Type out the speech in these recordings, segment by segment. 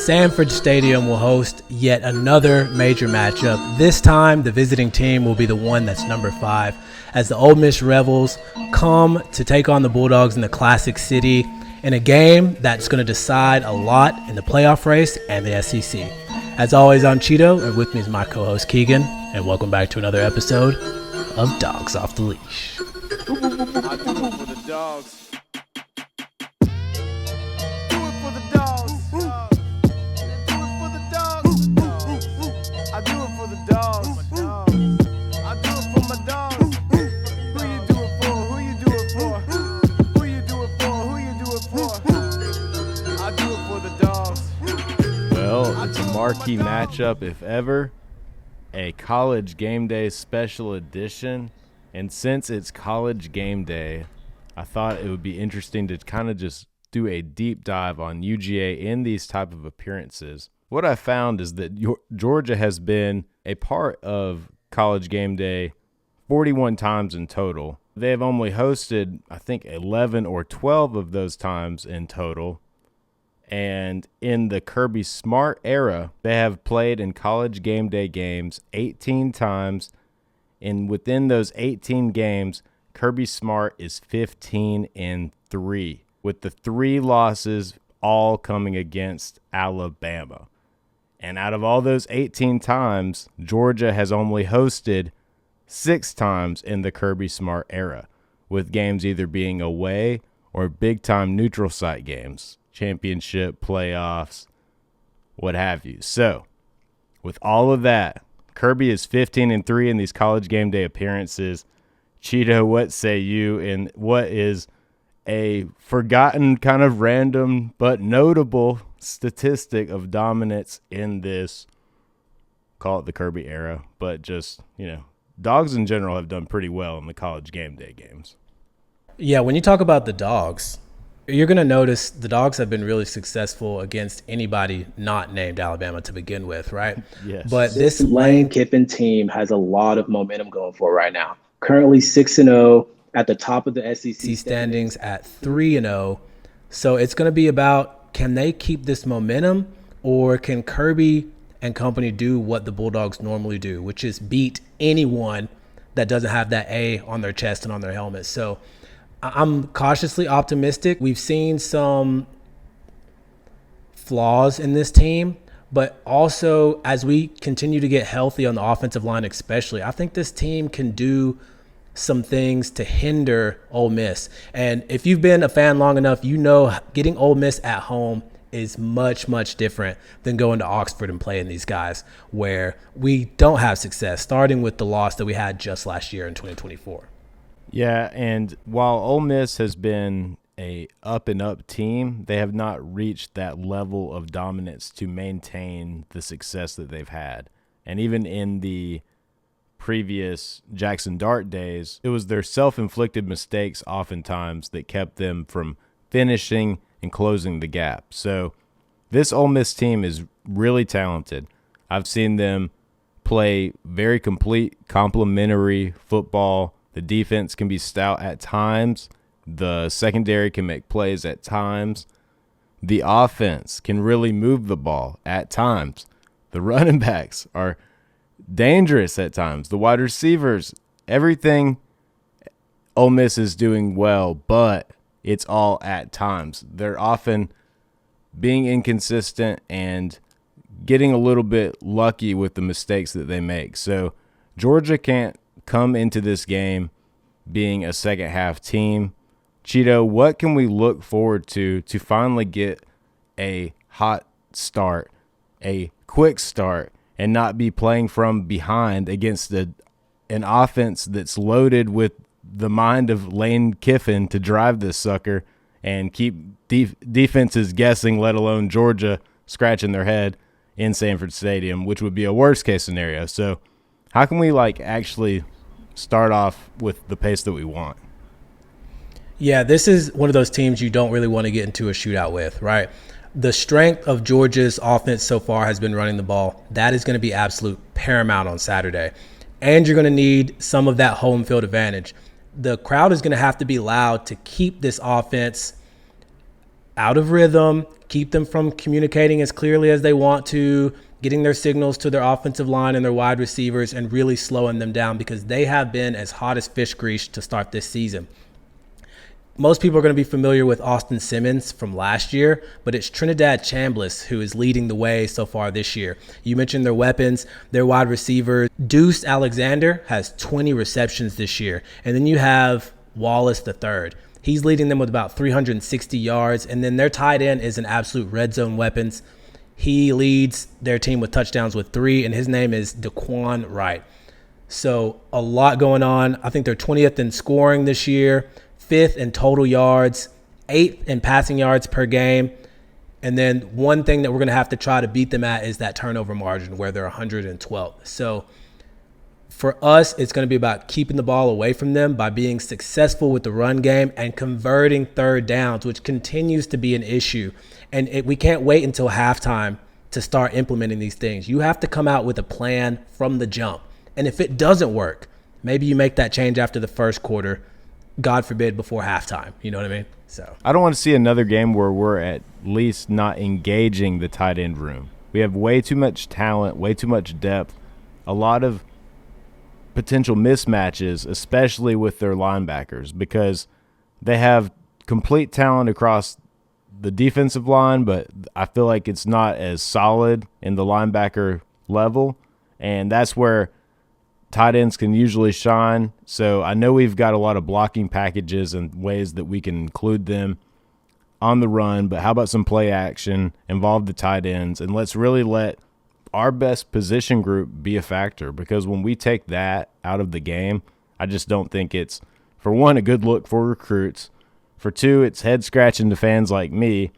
Sanford Stadium will host yet another major matchup. This time, the visiting team will be the one that's number 5, as the Ole Miss Rebels come to take on the Bulldogs in the Classic City in a game that's going to decide a lot in the playoff race and the SEC. As always, I'm Chito, and with me is my co-host Keegan, and welcome back to another episode of Dawgs Off the Leash. I do it for the dogs. Do it for the dogs. Do it for the dogs. I do it for the dogs. I do it for my dogs. Who you do it for? Who you do it for? Who you do it for? Who you do it for? I do it for the dogs. Well, it's a marquee matchup if ever. A college game day special edition. And since it's college game day, I thought it would be interesting to kind of just do a deep dive on UGA in these type of appearances. What I found is that Georgia has been a part of college game day 41 times in total. They have only hosted, I think, 11 or 12 of those times in total. And in the Kirby Smart era, they have played in college game day games 18 times. And within those 18 games, Kirby Smart is 15-3, with the 3 losses all coming against Alabama. And out of all those 18 times, Georgia has only hosted 6 times in the Kirby Smart era, with games either being away or big-time neutral site games, championship, playoffs, what have you. So, with all of that, Kirby is 15-3 in these college game day appearances. Chito, what say you? And what is a forgotten kind of random but notable statistic of dominance in this, call it the Kirby era, but just, Dogs in general have done pretty well in the college game day games. Yeah, when you talk about the Dogs, you're going to notice the Dogs have been really successful against anybody not named Alabama to begin with, right? Yes. But This Lane Kiffin team has a lot of momentum going for right now. Currently 6-0 at the top of the SEC standings at 3-0. So it's going to be about, can they keep this momentum, or can Kirby and company do what the Bulldogs normally do, which is beat anyone that doesn't have that A on their chest and on their helmet. So I'm cautiously optimistic. We've seen some flaws in this team, but also as we continue to get healthy on the offensive line especially, I think this team can do some things to hinder Ole Miss. And if you've been a fan long enough, you know getting Ole Miss at home is much, much different than going to Oxford and playing these guys where we don't have success, starting with the loss that we had just last year in 2024. Yeah, and while Ole Miss has been a up-and-up team, they have not reached that level of dominance to maintain the success that they've had. And even in the previous Jackson Dart days, it was their self-inflicted mistakes oftentimes that kept them from finishing and closing the gap. So this Ole Miss team is really talented. I've seen them play very complete, complementary football. The defense can be stout at times. The secondary can make plays at times. The offense can really move the ball at times. The running backs are dangerous at times. The wide receivers, everything Ole Miss is doing well, but it's all at times. They're often being inconsistent and getting a little bit lucky with the mistakes that they make. So Georgia can't come into this game being a second half team. Chito, what can we look forward to finally get a hot start, a quick start, and not be playing from behind against an offense that's loaded with the mind of Lane Kiffin to drive this sucker and keep defenses guessing, let alone Georgia scratching their head in Sanford Stadium, which would be a worst case scenario. So how can we actually start off with the pace that we want? Yeah, this is one of those teams you don't really want to get into a shootout with, right? The strength of Georgia's offense so far has been running the ball. That is going to be absolute paramount on Saturday. And you're going to need some of that home field advantage. The crowd is going to have to be loud to keep this offense out of rhythm, keep them from communicating as clearly as they want to, getting their signals to their offensive line and their wide receivers, and really slowing them down because they have been as hot as fish grease to start this season. Most people are going to be familiar with Austin Simmons from last year, but it's Trinidad Chambliss who is leading the way so far this year. You mentioned their weapons, their wide receiver. Deuce Alexander has 20 receptions this year. And then you have Wallace III. He's leading them with about 360 yards. And then their tight end is an absolute red zone weapons. He leads their team with touchdowns with 3, and his name is Daquan Wright. So a lot going on. I think they're 20th in scoring this year, 5th in total yards, 8th in passing yards per game. And then one thing that we're going to have to try to beat them at is that turnover margin where they're 112th. So for us, it's going to be about keeping the ball away from them by being successful with the run game and converting third downs, which continues to be an issue. And we can't wait until halftime to start implementing these things. You have to come out with a plan from the jump. And if it doesn't work, maybe you make that change after the first quarter, God forbid, before halftime. You know what I mean? So I don't want to see another game where we're at least not engaging the tight end room. We have way too much talent, way too much depth, a lot of potential mismatches, especially with their linebackers, because they have complete talent across the defensive line, but I feel like it's not as solid in the linebacker level, and that's where tight ends can usually shine. So I know we've got a lot of blocking packages and ways that we can include them on the run, but how about some play action, involve the tight ends, and let's really let our best position group be a factor, because when we take that out of the game, I just don't think it's, for one, a good look for recruits. For two, it's head-scratching to fans like me.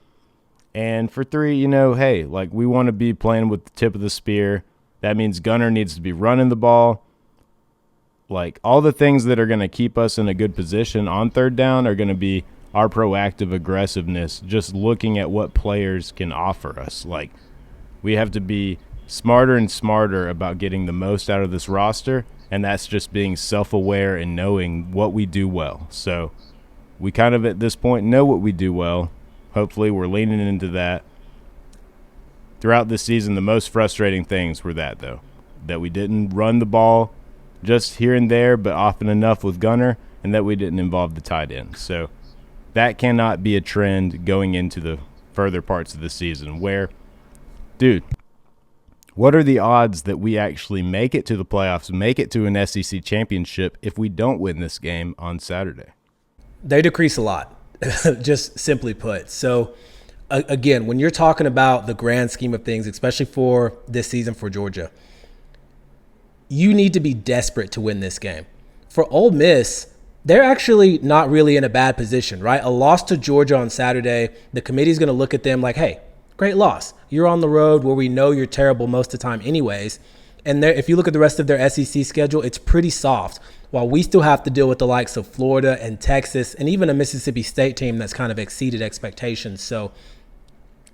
And for three, hey, like we want to be playing with the tip of the spear. That means Gunner needs to be running the ball. Like all the things that are going to keep us in a good position on third down are going to be our proactive aggressiveness, just looking at what players can offer us. Like we have to be smarter and smarter about getting the most out of this roster, and that's just being self-aware and knowing what we do well. So we kind of at this point know what we do well. Hopefully we're leaning into that. Throughout this season, the most frustrating things were that we didn't run the ball just here and there, but often enough with Gunner, and that we didn't involve the tight end. So that cannot be a trend going into the further parts of the season where, dude, what are the odds that we actually make it to the playoffs, make it to an SEC championship if we don't win this game on Saturday? They decrease a lot, just simply put. So, again, when you're talking about the grand scheme of things, especially for this season for Georgia, you need to be desperate to win this game. For Ole Miss, they're actually not really in a bad position, right? A loss to Georgia on Saturday, the committee's going to look at them like, hey, great loss. You're on the road where we know you're terrible most of the time anyways. And if you look at the rest of their SEC schedule, it's pretty soft. While we still have to deal with the likes of Florida and Texas and even a Mississippi State team that's kind of exceeded expectations. So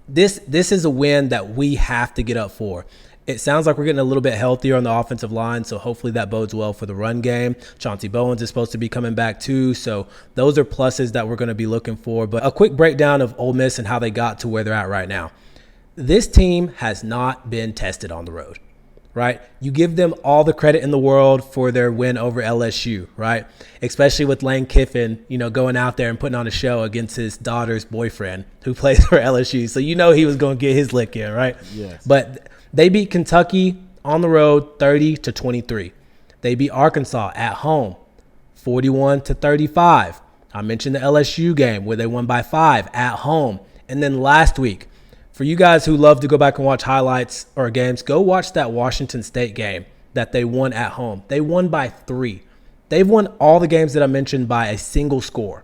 this is a win that we have to get up for. It sounds like we're getting a little bit healthier on the offensive line, so hopefully that bodes well for the run game. Chauncey Bowens is supposed to be coming back too, so those are pluses that we're going to be looking for. But a quick breakdown of Ole Miss and how they got to where they're at right now. This team has not been tested on the road, right? You give them all the credit in the world for their win over LSU, right? Especially with Lane Kiffin, going out there and putting on a show against his daughter's boyfriend who plays for LSU. So he was going to get his lick in, right? Yes. But they beat Kentucky on the road 30-23. They beat Arkansas at home 41-35. I mentioned the LSU game where they won by 5 at home. And then last week, for you guys who love to go back and watch highlights or games, go watch that Washington State game that they won at home. They won by 3. They've won all the games that I mentioned by a single score.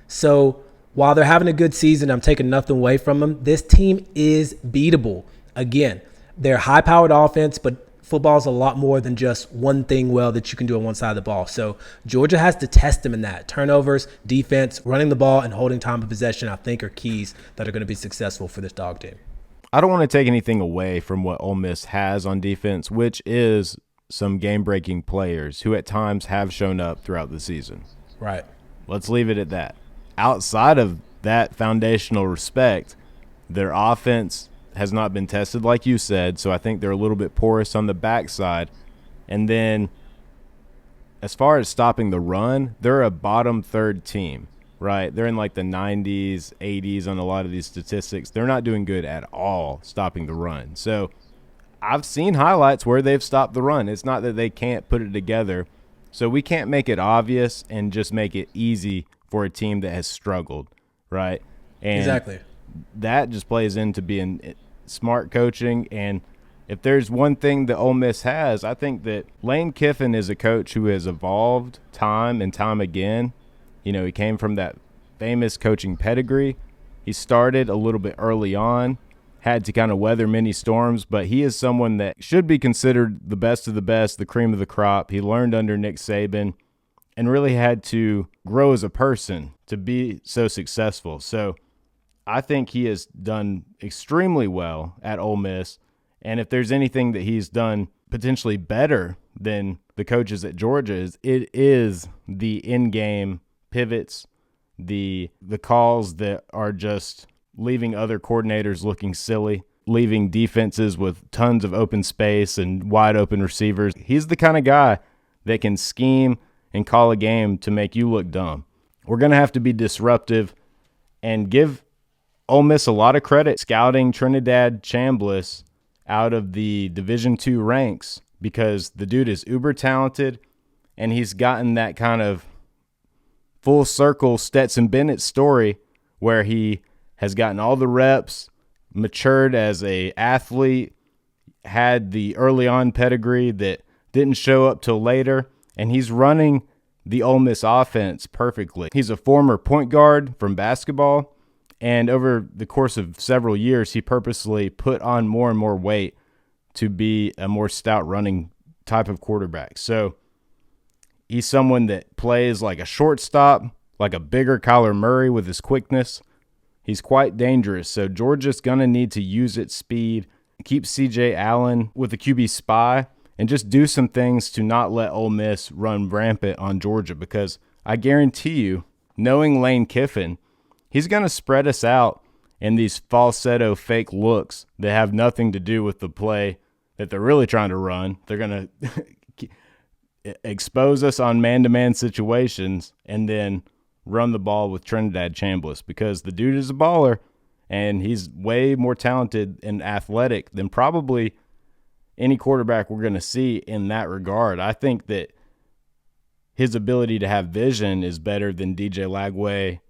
So while they're having a good season, I'm taking nothing away from them. This team is beatable. Again, they're high-powered offense, but football is a lot more than just one thing well that you can do on one side of the ball. So Georgia has to test them in that. Turnovers, defense, running the ball, and holding time of possession, I think, are keys that are going to be successful for this dog team. I don't want to take anything away from what Ole Miss has on defense, which is some game-breaking players who at times have shown up throughout the season. Right. Let's leave it at that. Outside of that foundational respect, their offense has not been tested like you said, so I think they're a little bit porous on the backside. And then as far as stopping the run, they're a bottom third team, right? They're in like the 90s, 80s on a lot of these statistics. They're not doing good at all stopping the run. So I've seen highlights where they've stopped the run. It's not that they can't put it together. So we can't make it obvious and just make it easy for a team that has struggled, right? And Exactly. that just plays into being smart coaching. And if there's one thing that Ole Miss has, I think that Lane Kiffin is a coach who has evolved time and time again. You know, he came from that famous coaching pedigree. He started a little bit early on, had to kind of weather many storms, but he is someone that should be considered the best of the best, the cream of the crop. He learned under Nick Saban and really had to grow as a person to be so successful. So I think he has done extremely well at Ole Miss. And if there's anything that he's done potentially better than the coaches at Georgia, it is the in-game pivots, the calls that are just leaving other coordinators looking silly, leaving defenses with tons of open space and wide open receivers. He's the kind of guy that can scheme and call a game to make you look dumb. We're going to have to be disruptive and give Ole Miss a lot of credit scouting Trinidad Chambliss out of the Division II ranks, because the dude is uber talented and he's gotten that kind of full circle Stetson Bennett story where he has gotten all the reps, matured as a athlete, had the early on pedigree that didn't show up till later, and he's running the Ole Miss offense perfectly. He's a former point guard from basketball, and over the course of several years, he purposely put on more and more weight to be a more stout running type of quarterback. So he's someone that plays like a shortstop, like a bigger Kyler Murray with his quickness. He's quite dangerous. So Georgia's going to need to use its speed, keep C.J. Allen with the QB spy, and just do some things to not let Ole Miss run rampant on Georgia, because I guarantee you, knowing Lane Kiffin, he's going to spread us out in these falsetto fake looks that have nothing to do with the play that they're really trying to run. They're going to expose us on man-to-man situations and then run the ball with Trinidad Chambliss, because the dude is a baller and he's way more talented and athletic than probably any quarterback we're going to see in that regard. I think that his ability to have vision is better than DJ Lagway,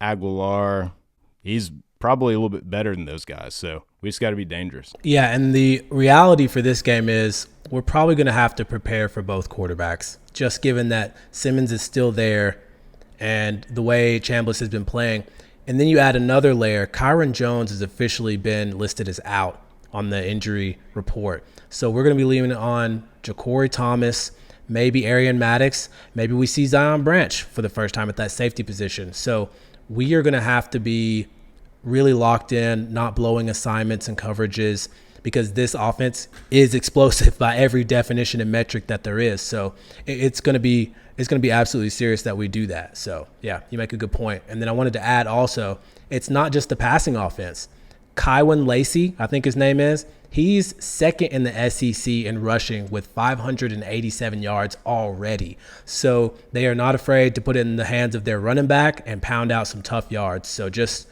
Aguilar. He's probably a little bit better than those guys, so we just got to be dangerous. Yeah, and the reality for this game is we're probably going to have to prepare for both quarterbacks, just given that Simmons is still there and the way Chambliss has been playing. And then you add another layer. Kyron Jones has officially been listed as out on the injury report. So we're going to be leaving it on Ja'Cory Thomas, maybe Arian Maddox. Maybe we see Zion Branch for the first time at that safety position. So we are going to have to be really locked in, not blowing assignments and coverages, because this offense is explosive by every definition and metric that there is. So it's going to be absolutely serious that we do that. So yeah, you make a good point. And then I wanted to add also, it's not just the passing offense. Kywin Lacey, I think his name is, he's second in the SEC in rushing with 587 yards already. So they are not afraid to put it in the hands of their running back and pound out some tough yards. So just,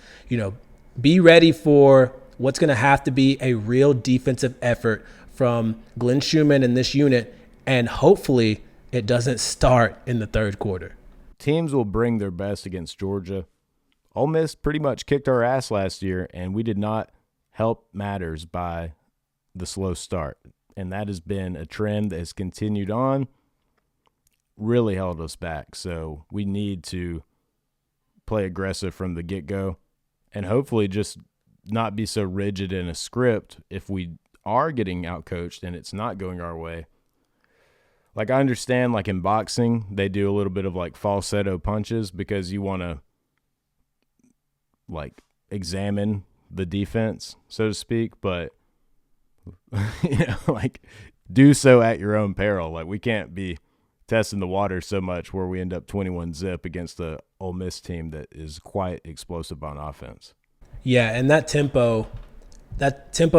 be ready for what's going to have to be a real defensive effort from Glenn Schumann in this unit, and hopefully it doesn't start in the third quarter. Teams will bring their best against Georgia. Ole Miss pretty much kicked our ass last year, and we did not help matters by the slow start. And that has been a trend that has continued on, really held us back. So we need to play aggressive from the get-go and hopefully just not be so rigid in a script if we are getting outcoached and it's not going our way. Like, I understand, like in boxing, they do a little bit of like falsetto punches because you want to like examine the defense, so to speak, but like do so at your own peril. Like, we can't be testing the water so much where we end up 21-zip against the Ole Miss team that is quite explosive on offense. Yeah, and that tempo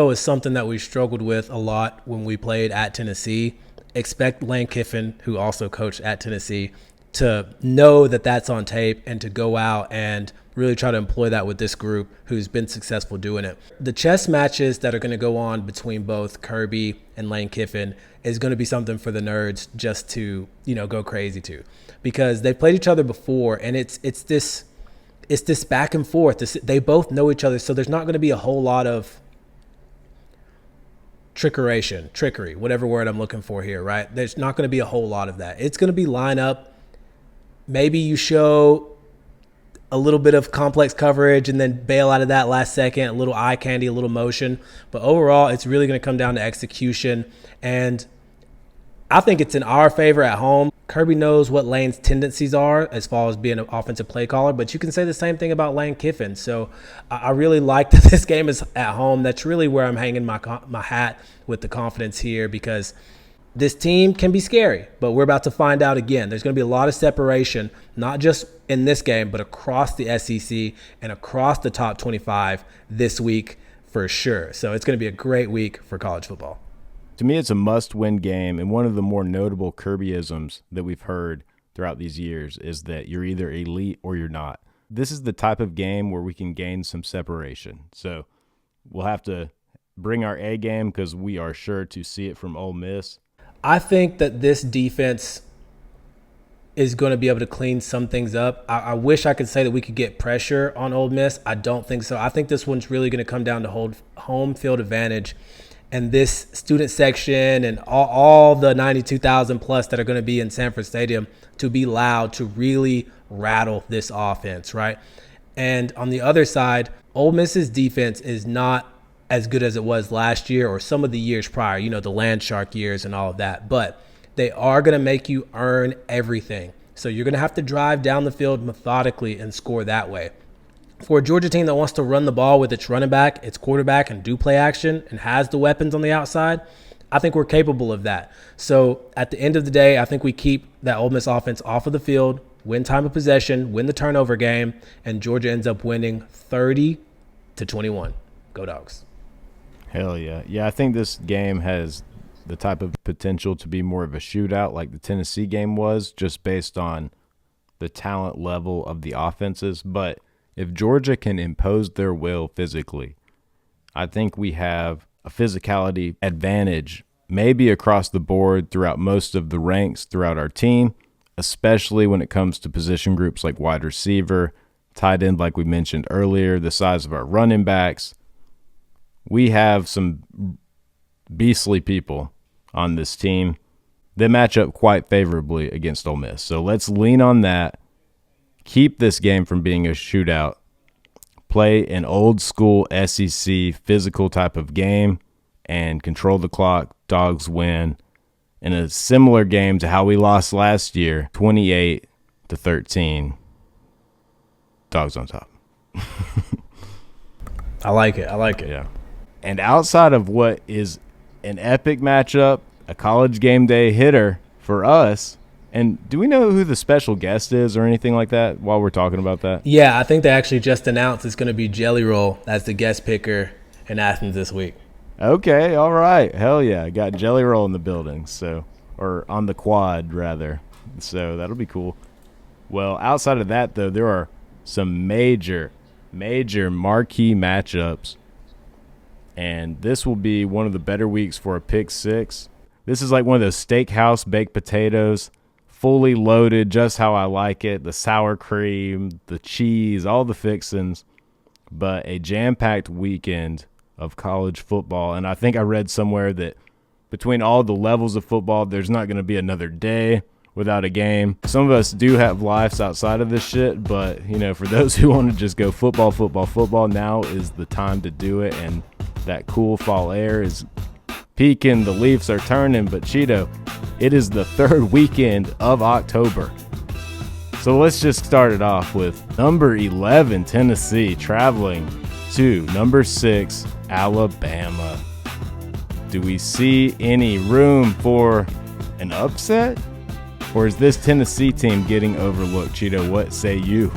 is something that we struggled with a lot when we played at Tennessee. Expect Lane Kiffin, who also coached at Tennessee, to know that that's on tape and to go out and really try to employ that with this group who's been successful doing it. The chess matches that are going to go on between both Kirby and Lane Kiffin is going to be something for the nerds just to, go crazy to, because they've played each other before, and it's this back and forth. They both know each other, so there's not going to be a whole lot of trickery, whatever word I'm looking for here, right? There's not going to be a whole lot of that. It's going to be line up. Maybe you show a little bit of complex coverage and then bail out of that last second, a little eye candy, a little motion. But overall, it's really going to come down to execution. And I think it's in our favor at home. Kirby knows what Lane's tendencies are as far as being an offensive play caller, but you can say the same thing about Lane Kiffin. So I really like that this game is at home. That's really where I'm hanging my hat with the confidence here, because this team can be scary, but we're about to find out again. There's going to be a lot of separation, not just in this game, but across the SEC and across the top 25 this week for sure. So it's going to be a great week for college football. To me, it's a must-win game, and one of the more notable Kirbyisms that we've heard throughout these years is that you're either elite or you're not. This is the type of game where we can gain some separation. So we'll have to bring our A game because we are sure to see it from Ole Miss. I think that this defense is going to be able to clean some things up. I wish I could say that we could get pressure on Ole Miss. I don't think so. I think this one's really going to come down to hold home field advantage. And this student section and all the 92,000 plus that are going to be in Sanford Stadium to be loud, to really rattle this offense, right? And on the other side, Ole Miss's defense is not as good as it was last year or some of the years prior, the Land Shark years and all of that. But they are going to make you earn everything. So you're going to have to drive down the field methodically and score that way. For a Georgia team that wants to run the ball with its running back, its quarterback, and do play action and has the weapons on the outside, I think we're capable of that. So at the end of the day, I think we keep that Ole Miss offense off of the field, win time of possession, win the turnover game, and Georgia ends up winning 30-21. Go Dogs. Hell yeah. Yeah, I think this game has the type of potential to be more of a shootout like the Tennessee game was, just based on the talent level of the offenses. But if Georgia can impose their will physically, I think we have a physicality advantage maybe across the board throughout most of the ranks throughout our team, especially when it comes to position groups like wide receiver, tight end like we mentioned earlier, the size of our running backs. We have some beastly people on this team that match up quite favorably against Ole Miss. So let's lean on that. Keep this game from being a shootout. Play an old school SEC physical type of game and control the clock. Dogs win in a similar game to how we lost last year, 28-13. Dogs on top. I like it. Yeah. And outside of what is an epic matchup, a college game day hitter for us, and do we know who the special guest is or anything like that while we're talking about that? Yeah, I think they actually just announced it's going to be Jelly Roll as the guest picker in Athens this week. Okay, all right. Hell yeah. I got Jelly Roll in the building, or on the quad, rather. So that'll be cool. Well, outside of that, though, there are some major marquee matchups, and this will be one of the better weeks for a pick six. This is like one of those steakhouse baked potatoes, fully loaded, just how I like it. The sour cream, the cheese, all the fixings, but a jam-packed weekend of college football. And I think I read somewhere that between all the levels of football, there's not going to be another day without a game. Some of us do have lives outside of this shit, but, for those who want to just go football, now is the time to do it. And that cool fall air is peaking, the leaves are turning, but Chito, it is the third weekend of October. So let's just start it off with number 11, Tennessee, traveling to number 6, Alabama. Do we see any room for an upset? Or is this Tennessee team getting overlooked? Chito, what say you?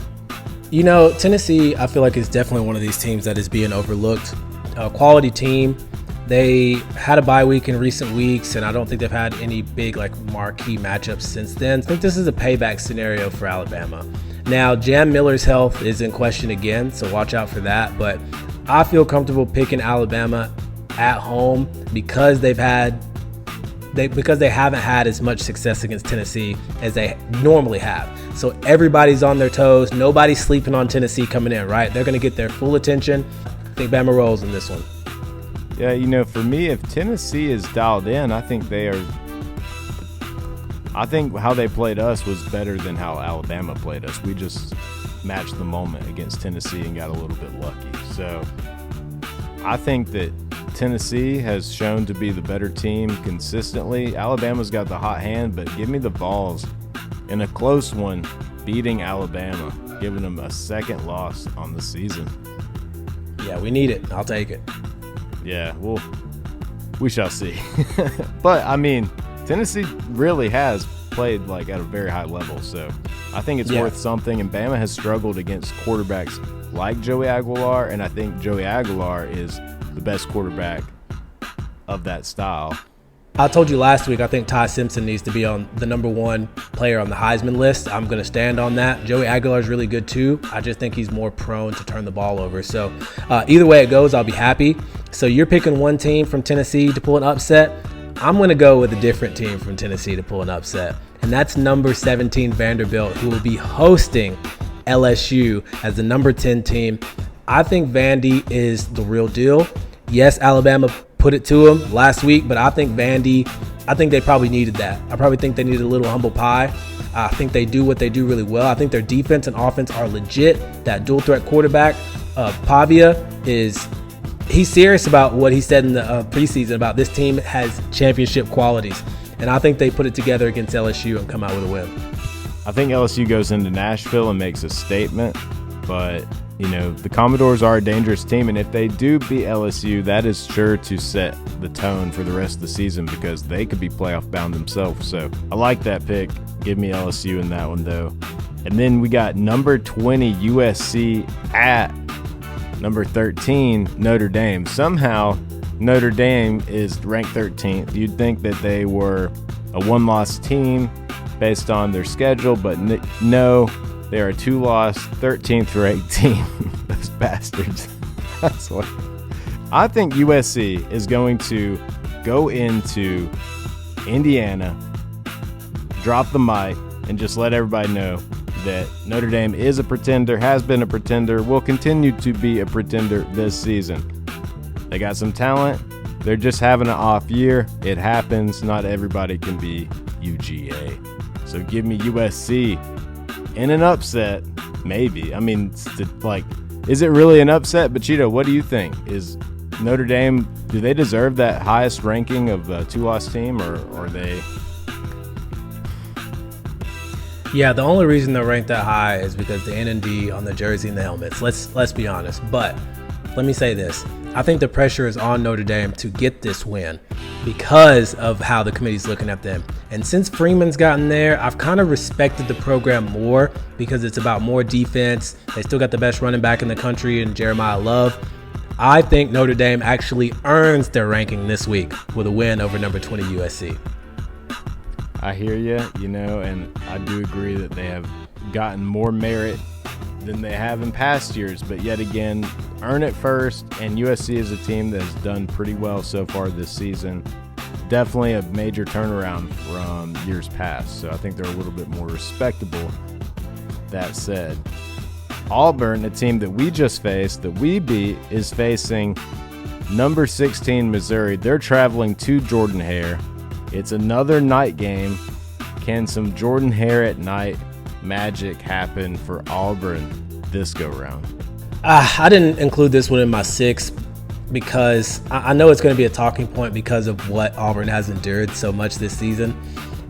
You know, Tennessee, I feel like is definitely one of these teams that is being overlooked. A quality team. They had a bye week in recent weeks, and I don't think they've had any big marquee matchups since then. I think this is a payback scenario for Alabama. Now, Jam Miller's health is in question again, so watch out for that. But I feel comfortable picking Alabama at home because they haven't had as much success against Tennessee as they normally have. So everybody's on their toes. Nobody's sleeping on Tennessee coming in, right? They're going to get their full attention. I think Bama rolls in this one. Yeah, you know, for me, if Tennessee is dialed in, I think how they played us was better than how Alabama played us. We just matched the moment against Tennessee and got a little bit lucky. So I think that Tennessee has shown to be the better team consistently. Alabama's got the hot hand, but give me the Vols in a close one, beating Alabama, giving them a second loss on the season. Yeah, we need it. I'll take it. Yeah, well, we shall see. But, I mean, Tennessee really has played at a very high level, so I think it's worth something. And Bama has struggled against quarterbacks like Joey Aguilar, and I think Joey Aguilar is the best quarterback of that style. I told you last week, I think Ty Simpson needs to be on the number one player on the Heisman list. I'm going to stand on that. Joey Aguilar is really good too. I just think he's more prone to turn the ball over. So either way it goes, I'll be happy. So you're picking one team from Tennessee to pull an upset. I'm going to go with a different team from Tennessee to pull an upset. And that's number 17 Vanderbilt, who will be hosting LSU as the number 10 team. I think Vandy is the real deal. Yes, Alabama put it to them last week, but I think Vandy, they probably needed that. I probably think they needed a little humble pie. I think they do what they do really well. I think their defense and offense are legit. That dual threat quarterback, Pavia, he's serious about what he said in the preseason about this team has championship qualities. And I think they put it together against LSU and come out with a win. I think LSU goes into Nashville and makes a statement, but you know, the Commodores are a dangerous team, and if they do beat LSU, that is sure to set the tone for the rest of the season because they could be playoff bound themselves. So I like that pick. Give me LSU in that one, though. And then we got number 20 USC at number 13 Notre Dame. Somehow Notre Dame is ranked 13th. You'd think that they were a one-loss team based on their schedule, but no. They are a 2-loss, 13th ranked team. Those bastards. That's what. I think USC is going to go into Indiana, drop the mic, and just let everybody know that Notre Dame is a pretender, has been a pretender, will continue to be a pretender this season. They got some talent. They're just having an off year. It happens. Not everybody can be UGA. So give me USC. In an upset, maybe. I mean, is it really an upset? But Chito, what do you think? Is Notre Dame, do they deserve that highest ranking of a 2-loss team, or are they? Yeah, the only reason they're ranked that high is because the N&D on the jersey and the helmets. Let's be honest. But let me say this. I think the pressure is on Notre Dame to get this win because of how the committee's looking at them. And since Freeman's gotten there, I've kind of respected the program more because it's about more defense. They still got the best running back in the country in Jeremiah Love. I think Notre Dame actually earns their ranking this week with a win over number 20 USC. I hear you, and I do agree that they have gotten more merit than they have in past years, but yet again, earn it first, and USC is a team that has done pretty well so far this season. Definitely a major turnaround from years past, so I think they're a little bit more respectable. That said, Auburn, a team that we just faced, that we beat, is facing number 16 Missouri. They're traveling to Jordan-Hare. It's another night game. Can some Jordan-Hare at night magic happen for Auburn this go round? I didn't include this one in my 6 because I know it's going to be a talking point because of what Auburn has endured so much this season.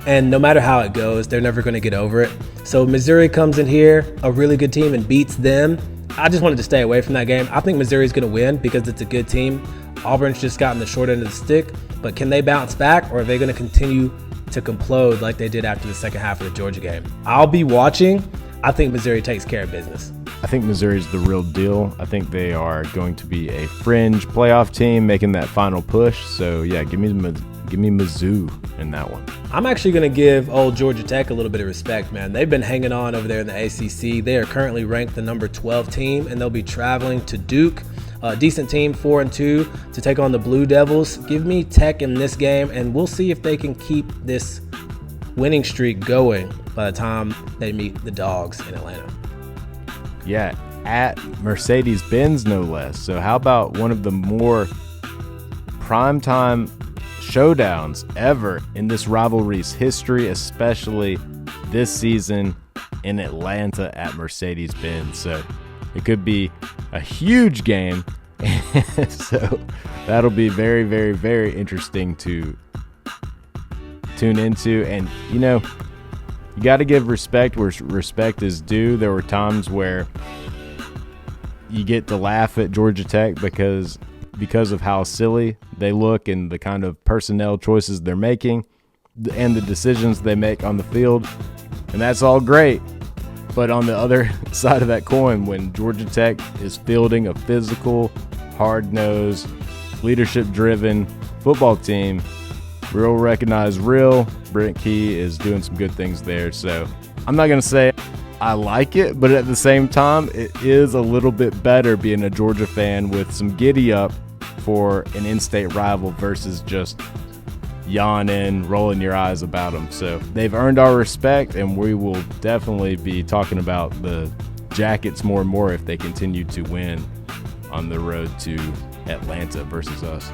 And no matter how it goes, they're never going to get over it. So Missouri comes in here, a really good team, and beats them. I just wanted to stay away from that game. I think Missouri's going to win because it's a good team. Auburn's just gotten the short end of the stick. But can they bounce back, or are they going to continue to implode like they did after the second half of the Georgia game. I'll be watching. I think Missouri takes care of business. I think Missouri's the real deal. I think they are going to be a fringe playoff team making that final push. So, yeah, give me Mizzou in that one. I'm actually going to give old Georgia Tech a little bit of respect, man. They've been hanging on over there in the ACC. They are currently ranked the number 12 team, and they'll be traveling to Duke, a decent team, 4-2, to take on the Blue Devils. Give me Tech in this game, and we'll see if they can keep this winning streak going by the time they meet the Dawgs in Atlanta. Yeah, at Mercedes-Benz, no less. So how about one of the more primetime showdowns ever in this rivalry's history, especially this season in Atlanta at Mercedes-Benz. So it could be a huge game. So that'll be very, very, very interesting to tune into. And, you know, you got to give respect where respect is due. There were times where you get to laugh at Georgia Tech because of how silly they look and the kind of personnel choices they're making and the decisions they make on the field. And that's all great. But on the other side of that coin, when Georgia Tech is fielding a physical, hard-nosed, leadership-driven football team, real recognize real, Brent Key is doing some good things there. So I'm not going to say I like it, but at the same time, it is a little bit better being a Georgia fan with some giddy up for an in-state rival versus just yawning, rolling your eyes about them. So they've earned our respect, and we will definitely be talking about the Jackets more and more if they continue to win on the road to Atlanta versus us.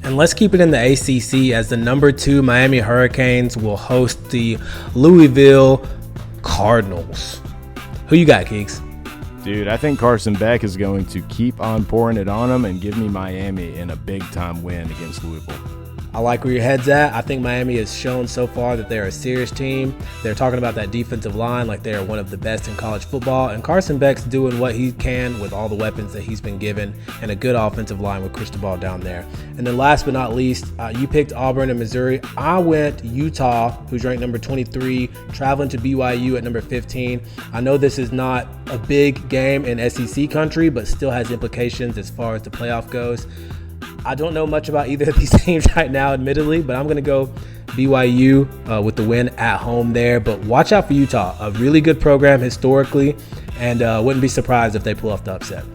And let's keep it in the ACC, as the number 2 Miami Hurricanes will host the Louisville Cardinals. Who you got, Keeks? Dude, I think Carson Beck is going to keep on pouring it on them and give me Miami in a big-time win against Louisville. I like where your head's at. I think Miami has shown so far that they're a serious team. They're talking about that defensive line like they are one of the best in college football. And Carson Beck's doing what he can with all the weapons that he's been given, and a good offensive line with Cristobal down there. And then last but not least, you picked Auburn and Missouri. I went Utah, who's ranked number 23, traveling to BYU at number 15. I know this is not a big game in SEC country, but still has implications as far as the playoff goes. I don't know much about either of these teams right now, admittedly, but I'm going to go BYU with the win at home there. But watch out for Utah, a really good program historically, and wouldn't be surprised if they pull off the upset.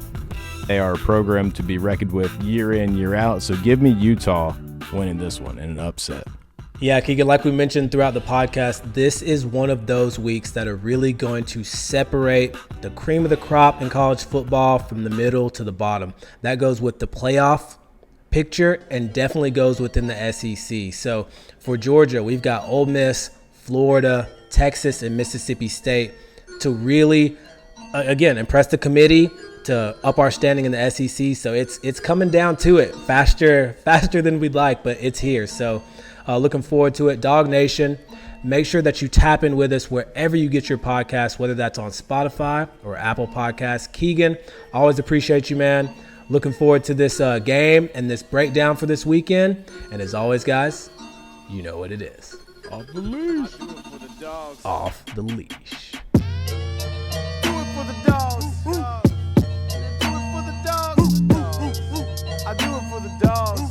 They are a program to be reckoned with year in, year out, so give me Utah winning this one in an upset. Yeah, Keegan, like we mentioned throughout the podcast, this is one of those weeks that are really going to separate the cream of the crop in college football from the middle to the bottom. That goes with the playoff picture and definitely goes within the SEC. So for Georgia, we've got Ole Miss, Florida, Texas, and Mississippi State to really, again, impress the committee, to up our standing in the SEC. So it's coming down to it faster than we'd like, but it's here. So looking forward to it. Dog Nation, make sure that you tap in with us wherever you get your podcast, whether that's on Spotify or Apple Podcasts. Keegan, always appreciate you, man. Looking forward to this game and this breakdown for this weekend. And as always, guys, you know what it is. Off the leash. Off the leash. Do it for the dogs. Do it for the dogs. I do it for the dogs.